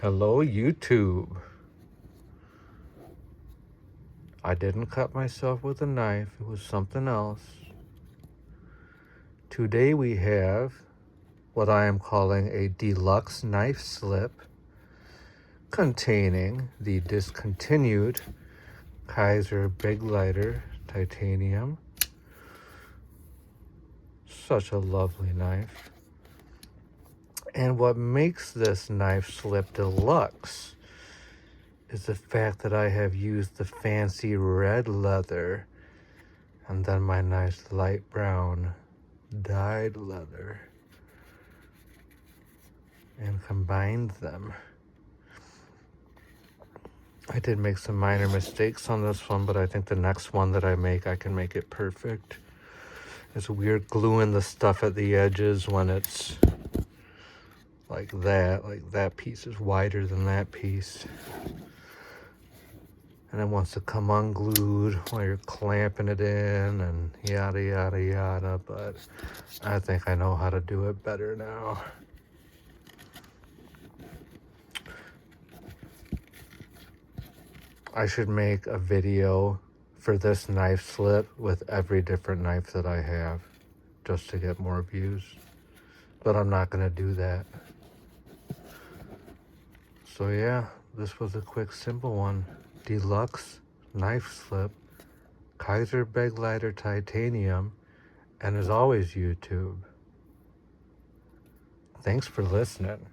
Hello, YouTube. I didn't cut myself with a knife. It was something else. Today we have what I am calling a deluxe knife slip containing the discontinued Kaiser Big Lighter titanium. Such a lovely knife. And what makes this knife slip deluxe is the fact that I have used the fancy red leather and then my nice light brown dyed leather and combined them. I did make some minor mistakes on this one, but I think the next one that I can make it perfect. It's weird gluing the stuff at the edges when it's like that piece is wider than that piece. And it wants to come unglued while you're clamping it in and yada, yada, yada. But I think I know how to do it better now. I should make a video for this knife slip with every different knife that I have just to get more views. But I'm not going to do that. So yeah, this was a quick, simple one. Deluxe knife slip, Kaiser Big Lighter titanium, and as always, YouTube, thanks for listening.